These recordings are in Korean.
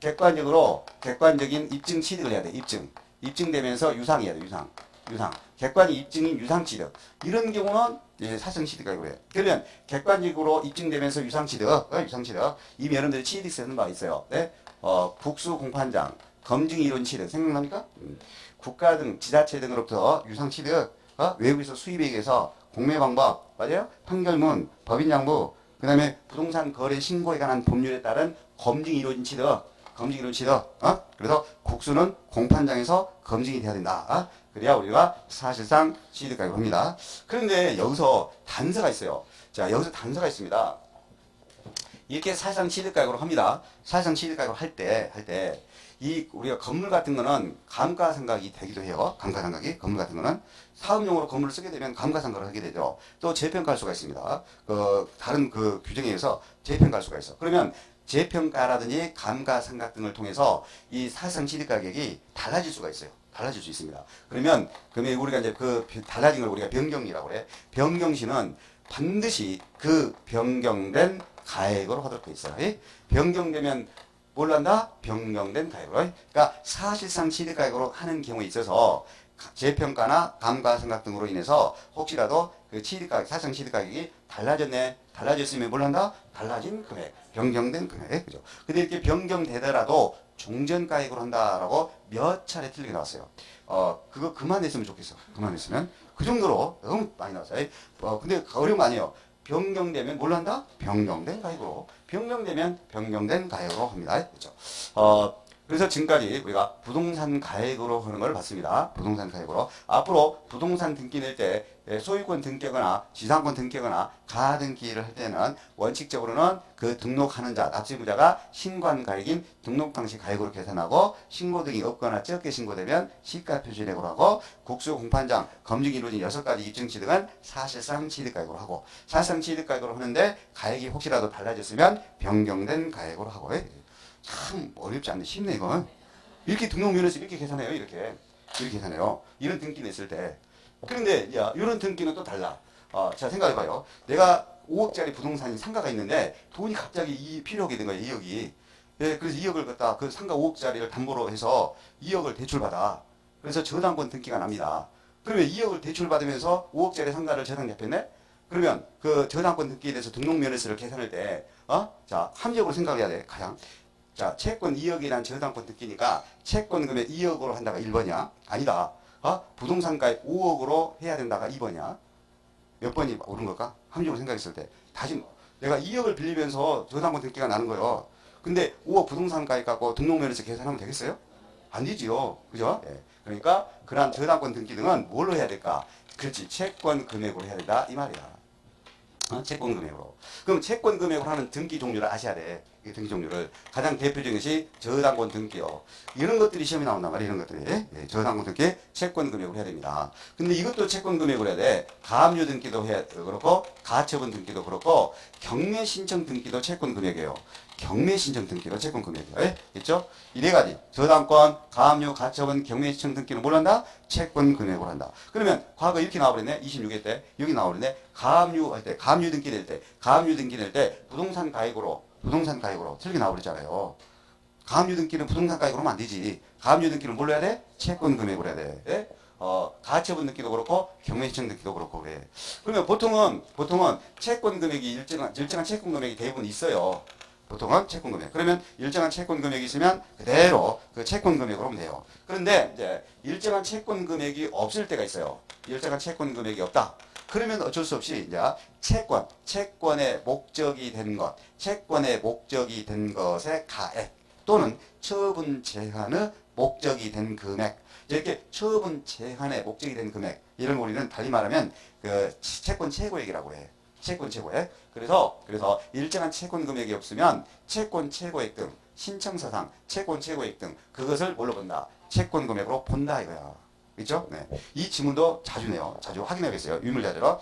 객관적인 입증 취득을 해야 돼. 입증되면서 유상해야 돼. 유상. 객관이 입증인 유상 취득. 이런 경우는 이제 사성 취득이라고 해요. 그러면 객관적으로 입증되면서 유상 취득. 이미 여러분들이 취득 쓰는 바 있어요. 네? 국수 공판장, 검증 이론 취득 생각납니까? 국가 등 지자체 등으로부터 유상 취득, 외국에서 수입에 의해서 공매 방법, 맞아요? 판결문, 법인양부, 그 다음에 부동산 거래 신고에 관한 법률에 따른 검증 이론 취득. 그래서 국수는 공판장에서 검증이 돼야 된다. 그래야 우리가 사실상 취득가액을 합니다. 그런데 여기서 단서가 있어요. 자, 여기서 단서가 있습니다. 이렇게 사실상 취득가액으로 합니다. 사실상 취득가액으로 할 때, 우리가 건물 같은 거는 감가상각이 되기도 해요. 건물 같은 거는 사업용으로 건물을 쓰게 되면 감가상각을 하게 되죠. 또 재평가할 수가 있습니다. 다른 규정에 의해서 재평가할 수가 있어. 그러면 재평가라든지 감가상각 등을 통해서 이 사실상 취득가격이 달라질 수가 있어요. 달라질 수 있습니다. 그러면 우리가 이제 달라진 걸 우리가 변경이라고 그래. 변경시는 반드시 그 변경된 가액으로 하도록 돼 있어요. 변경되면 뭘 한다? 변경된 가액으로. 그러니까 사실상 취득가액으로 하는 경우에 있어서 재평가나 감가상각 등으로 인해서 혹시라도 그 사실상 취득가격이 달라졌으면 뭘 한다? 달라진 금액, 변경된 금액, 그죠? 근데 이렇게 변경되더라도 종전가액으로 한다라고 몇 차례 틀리게 나왔어요. 그거 그만했으면 좋겠어. 그만했으면. 그 정도로 너무 많이 나왔어요. 근데 어려운 거 아니에요. 변경되면 뭘 한다? 변경된 가액으로. 변경되면 변경된 가액으로 합니다. 그렇죠? 그래서 지금까지 우리가 부동산 가액으로 하는 걸 봤습니다. 부동산 가액으로. 앞으로 부동산 등기 낼 때 소유권 등기거나 지상권 등기거나 가등기를 할 때는 원칙적으로는 그 등록하는 자, 납세부자가 신고한 가액인 등록 당시 가액으로 계산하고 신고 등이 없거나 적게 신고되면 시가 표시액으로 하고 국수 공판장 검증이 이루어진 6가지 입증 취득은 사실상 취득가액으로 하고 사실상 취득가액으로 하는데 가액이 혹시라도 달라졌으면 변경된 가액으로 하고 참 어렵지 않네. 쉽네 이건. 이렇게 등록면에서 이렇게 계산해요. 이렇게 계산해요. 이런 등기 냈을 때. 그런데 이런 등기는 또 달라. 자 생각해봐요. 내가 5억짜리 부동산이 상가가 있는데 돈이 갑자기 필요하게 된 거예요. 2억이. 그래서 2억을 갖다 그 상가 5억짜리를 담보로 해서 2억을 대출받아. 그래서 저당권 등기가 납니다. 그러면 2억을 대출받으면서 5억짜리 상가를 저당 잡혔네? 그러면 그 저당권 등기에 대해서 등록면에서를 계산할 때 자 합리적으로 생각해야 돼. 가장. 자, 채권 2억이란 저당권 등기니까 채권 금액 2억으로 한다가 1번이야? 아니다. 부동산가액 5억으로 해야 된다가 2번이야? 몇 번이 옳은 걸까? 합리적으로 생각했을 때. 다시 내가 2억을 빌리면서 저당권 등기가 나는 거예요. 근데 5억 부동산가액 갖고 등록면에서 계산하면 되겠어요? 안 되지요. 그죠? 그러니까 그런 저당권 등기 등은 뭘로 해야 될까? 그렇지. 채권 금액으로 해야 된다. 이 말이야. 채권 금액으로. 그럼 채권 금액으로 하는 등기 종류를 아셔야 돼. 이 등기 종류를. 가장 대표적인 것이 저당권 등기요. 이런 것들이 시험에 나온단 말이에요. 이런 것들이. 저당권 등기, 채권 금액으로 해야 됩니다. 근데 이것도 채권 금액으로 해야 돼. 가압류 등기도 그렇고, 가처분 등기도 그렇고, 경매 신청 등기도 채권 금액이에요. 경매 신청 등기도 채권 금액이에요. 있죠? 이 네 가지. 저당권, 가압류, 가처분, 경매 신청 등기는 뭘 한다? 채권 금액으로 한다. 그러면 과거 이렇게 나와버렸네. 26회 때. 여기 나와버렸네. 가압류 할 때, 가압류 등기 낼 때, 부동산 가액으로 틀리게 나와버렸잖아요. 가압류 등기는 부동산 가액으로 하면 안 되지. 가압류 등기는 뭘로 해야 돼? 채권 금액으로 해야 돼. 가처분 등기도 그렇고 경매 신청 등기도 그렇고 그래. 그러면 보통은 채권 금액이 일정한 채권 금액이 대부분 있어요. 보통은 채권 금액. 그러면 일정한 채권 금액이 있으면 그대로 그 채권 금액으로 하면 돼요. 그런데 이제 일정한 채권 금액이 없을 때가 있어요. 일정한 채권 금액이 없다. 그러면 어쩔 수 없이 이제 채권의 목적이 된 것의 가액 또는 처분 제한의 목적이 된 금액 이렇게 처분 제한의 목적이 된 금액 이런 거 우리는 달리 말하면 그 채권 최고액이라고 해. 채권 최고액. 그래서 일정한 채권 금액이 없으면 채권 최고액 등 신청서상 채권 최고액 등 그것을 뭘로 본다? 채권 금액으로 본다 이거야. 있죠? 네. 이 지문도 자주 내요. 자주 확인해야겠어요. 유물자료로.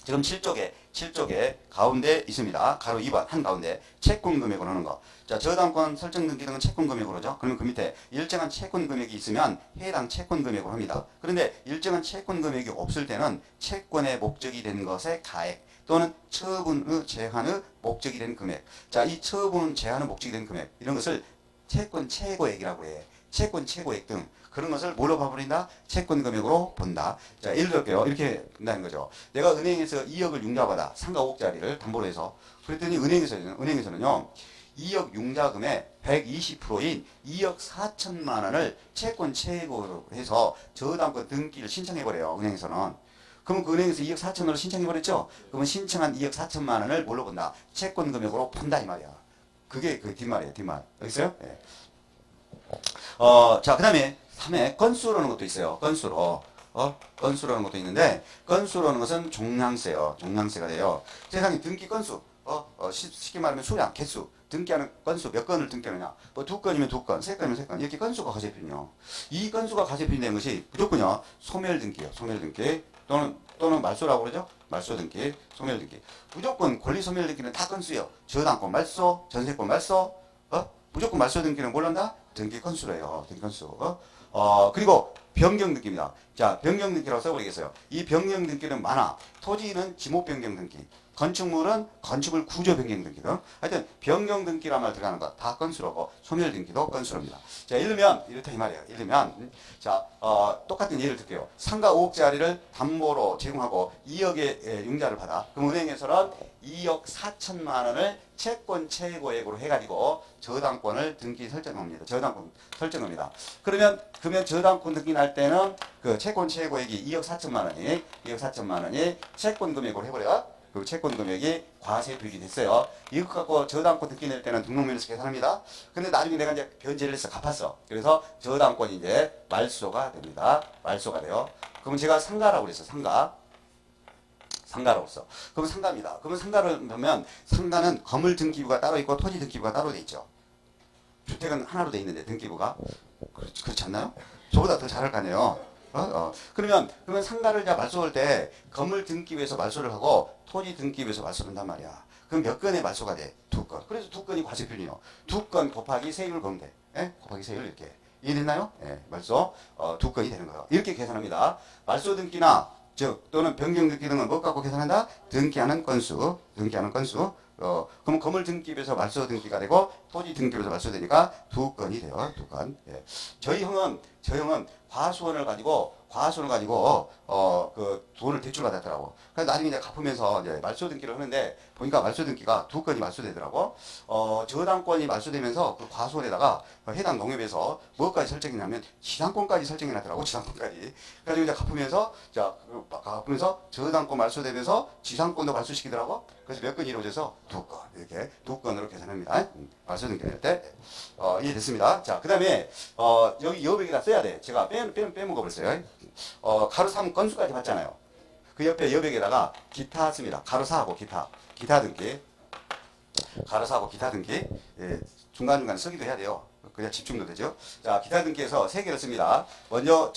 지금 7쪽에 가운데 있습니다. 가로 2번 한가운데 채권 금액으로 하는 거. 자, 저당권 설정 등기 등은 채권 금액으로 하죠. 그러면 그 밑에 일정한 채권 금액이 있으면 해당 채권 금액으로 합니다. 그런데 일정한 채권 금액이 없을 때는 채권의 목적이 된 것의 가액 또는 처분의 제한의 목적이 된 금액. 자, 이 처분 제한의 목적이 된 금액 이런 것을 채권 최고액이라고 해. 채권 최고액 등 그런 것을 뭘로 봐버린다? 채권 금액으로 본다. 자, 예를 들게요. 이렇게 된다는 거죠. 내가 은행에서 2억을 융자받아 상가 5억짜리를 담보로 해서 그랬더니 은행에서는요 2억 융자금의 120%인 2억 4천만 원을 채권 최고로 해서 저당권 등기를 신청해버려요. 은행에서는. 그러면 그 은행에서 2억 4천 원을 신청해버렸죠? 그러면 신청한 2억 4천만 원을 뭘로 본다? 채권 금액으로 본다 이 말이야. 그게 그 뒷말이에요. 뒷말. 여기 있어요? 네. 자, 그 다음에 3회 건수로는 것도 있어요. 건수로. 건수라는 것도 있는데, 건수라는 것은 종량세요. 종량세가 돼요. 세상에 등기 건수. 쉽게 말하면 수량, 개수. 등기하는 건수, 몇 건을 등기하느냐. 뭐 2건이면 2건, 3건이면 3건. 이렇게 건수가 가세편이요. 이 건수가 가세편이 것이 무조건요. 소멸등기요. 소멸등기. 또는 말소라고 그러죠? 말소등기, 소멸등기. 무조건 권리소멸등기는 다 건수예요. 저당권 말소, 전세권 말소. 무조건 말소등기는 뭘 한다? 등기 건수로 해요. 등기 건수. 그리고 변경등기입니다. 자, 변경등기라고 써버리겠어요. 이 변경등기는 많아. 토지는 지목 변경등기, 건축물은 건축물 구조 변경등기 등. 하여튼 변경등기란 말 들어가는 거 다 건수로고 소멸등기도 건수로입니다. 자, 예를 들면 이렇다 이 말이에요. 예를 들면 자, 똑같은 예를 들게요. 상가 5억짜리를 담보로 제공하고 2억의 융자를 받아. 그럼 은행에서는 2억 4천만 원을 채권 최고액으로 해가지고 저당권을 등기 설정합니다. 저당권 설정합니다. 그러면 저당권 등기 날 때는 그 채권 최고액이 2억 4천만 원이 채권 금액으로 해버려. 그 채권 금액이 과세 표기 됐어요. 이것 갖고 저당권 등기 낼 때는 등록면에서 계산합니다. 근데 나중에 내가 이제 변제를 해서 갚았어. 그래서 저당권이 이제 말소가 됩니다. 말소가 돼요. 그럼 제가 상가라고 그랬어. 상가라고 했어. 그럼 상가입니다. 그러면 상가를 보면 상가는 건물 등기부가 따로 있고 토지 등기부가 따로 돼 있죠. 주택은 하나로 돼 있는데 등기부가 그렇지 않나요? 저보다 더 잘할 거 아니에요. 그러면 상가를 말소할 때 건물 등기부에서 말소를 하고 토지 등기부에서 말소를 한단 말이야. 그럼 몇 건의 말소가 돼? 2건. 그래서 2건이 과세표준이요. 2건 곱하기 세율을 거면 돼. 곱하기 세율 이렇게. 이해됐나요? 말소 2건이 되는 거예요. 이렇게 계산합니다. 말소 등기나 또는 변경 등기 등은 뭐 갖고 계산한다? 등기하는 건수. 그럼 건물 등기부에서 말소 등기가 되고 토지 등기부에서 말소되니까 2건이 돼요. 2건. 예. 저희 형은 과수원을 가지고 그 돈을 대출 받았더라고. 그래서 나중에 이제 갚으면서 이제 말소 등기를 하는데 보니까 말소 등기가 2건이 말소되더라고. 저당권이 말소되면서 그 과수원에다가 해당 농협에서 뭐까지 설정했냐면 지상권까지 설정해놨더라고. 지상권까지. 그래서 이제 갚으면서 저당권 말소되면서 지상권도 말소시키더라고. 그래서 몇 건이 이루어져서 2건. 이렇게 2건으로 계산합니다. 말소 등기 낼 때. 이해됐습니다. 자, 그 다음에 여기 여백에다 써야 돼. 제가 빼먹어버렸어요. 가로 3 건수까지 봤잖아요. 그 옆에 여백에다가 기타 씁니다. 가로 4하고 기타 등기. 가로 4하고 기타 등기. 예, 중간중간 쓰기도 해야 돼요. 그래야 집중도 되죠. 자, 기타 등기에서 3개를 씁니다. 먼저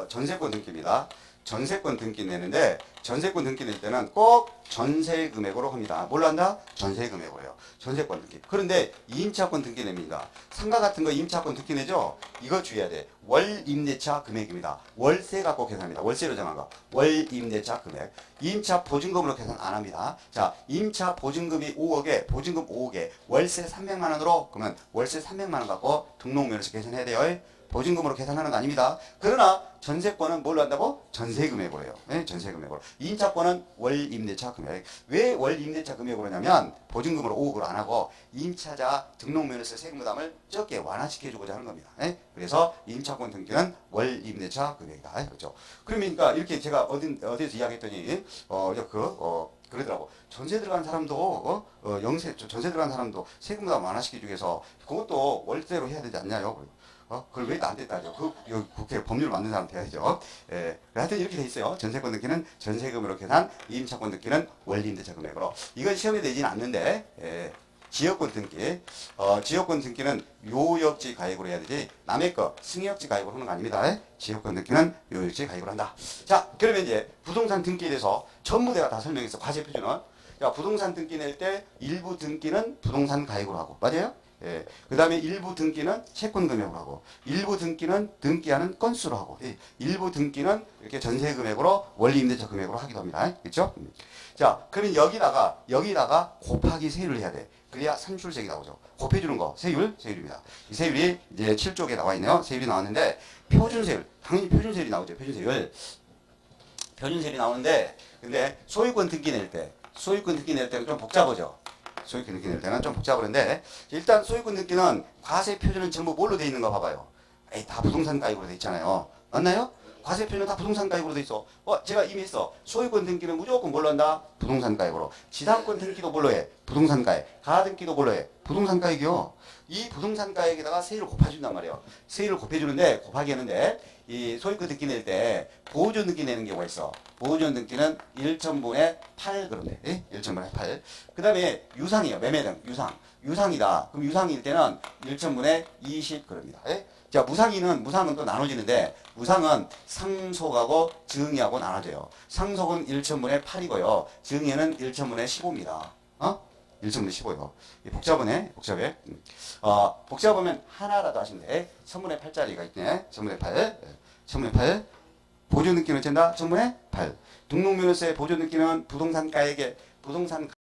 전세권 등기입니다. 전세권 등기 내는데 전세권 등기 낼 때는 꼭 전세 금액으로 합니다. 뭘로 한다? 전세 금액으로요. 전세권 등기. 그런데 임차권 등기 냅니다. 상가 같은 거 임차권 등기 내죠? 이거 주의해야 돼. 월 임대차 금액입니다. 월세 갖고 계산합니다. 월세로 정한 거. 월 임대차 금액. 임차 보증금으로 계산 안 합니다. 자, 임차 보증금이 5억에 보증금 5억에 월세 300만 원으로 그러면 월세 300만 원 갖고 등록면에서 계산해야 돼요. 보증금으로 계산하는 거 아닙니다. 그러나 전세권은 뭘로 한다고? 전세금액으로 해요. 네? 전세금액으로. 임차권은 월 임대차 금액. 왜 월 임대차 금액으로 하냐면 보증금으로 5억으로 안 하고 임차자 등록면에서 세금 부담을 적게 완화시켜주고자 하는 겁니다. 네? 그래서 임차권 등기는 월 임대차 금액이다. 그렇죠? 그러니까 이렇게 제가 어디서 이야기했더니 그러더라고. 전세 들어간 사람도 전세 들어간 사람도 세금 부담 완화시켜주기 위해서 그것도 월세로 해야 되지 않냐요? 그걸 왜 나한테 따져? 국회 법률을 만든 사람한테 해야죠. 예. 하여튼 이렇게 돼 있어요. 전세권 등기는 전세금으로 계산, 임차권 등기는 원리임대차 금액으로. 이건 시험에 되진 않는데, 지역권 등기. 지역권 등기는 요역지 가입으로 해야 되지, 남의 거 승역지 가입으로 하는 거 아닙니다. 지역권 등기는 요역지 가입으로 한다. 자, 그러면 이제 부동산 등기에 대해서 전부 내가 다 설명했어. 과세 표준은. 자, 부동산 등기 낼 때 일부 등기는 부동산 가입으로 하고. 맞아요? 예. 그 다음에 일부 등기는 채권 금액으로 하고, 일부 등기는 등기하는 건수로 하고, 예. 일부 등기는 이렇게 전세 금액으로 원리 임대차 금액으로 하기도 합니다. 그렇죠? 자, 그러면 여기다가 곱하기 세율을 해야 돼. 그래야 산출세액이 나오죠. 곱해주는 거 세율입니다. 이 세율이 이제 7쪽에 나와 있네요. 세율이 나왔는데 표준세율, 당연히 표준세율이 나오죠. 표준세율이 나오는데, 근데 소유권 등기 낼 때는 좀 복잡하죠. 소유권 등기 낼 때는 좀 복잡한데, 일단 소유권 등기는 과세 표준은 전부 뭘로 돼 있는 거 봐봐요. 에이, 다 부동산 가입으로 돼 있잖아요. 맞나요? 과세 표준은 다 부동산 가입으로 돼 있어. 제가 이미 했어. 소유권 등기는 무조건 뭘로 한다? 부동산 가입으로. 지상권 등기도 뭘로 해? 부동산 가입. 가하 등기도 뭘로 해? 부동산 가입이요. 이 부동산 가입에다가 세율을 곱해준단 말이에요. 세율을 곱해주는데, 곱하기 하는데, 이 소유권 등기 낼 때 보존 등기 내는 경우가 있어. 보존 등기는 1천분의 8 그런데. 예? 1천분의 8. 그 다음에 유상이에요. 매매 등 유상이다. 그럼 유상일 때는 1천분의 20 그럽니다. 예? 자, 무상은 또 나눠지는데, 무상은 상속하고 증여하고 나눠져요. 상속은 1천분의 8이고요. 증여는 1천분의 15입니다. 1천분의 15요. 복잡해. 복잡하면 하나라도 하시면 돼. 1000분의 8짜리가 있네. 1000분의 8. 1000분의 8. 보존 등기는 어쩐다? 1000분의 8. 등록면허세 보존 등기는 부동산 가액에, 부동산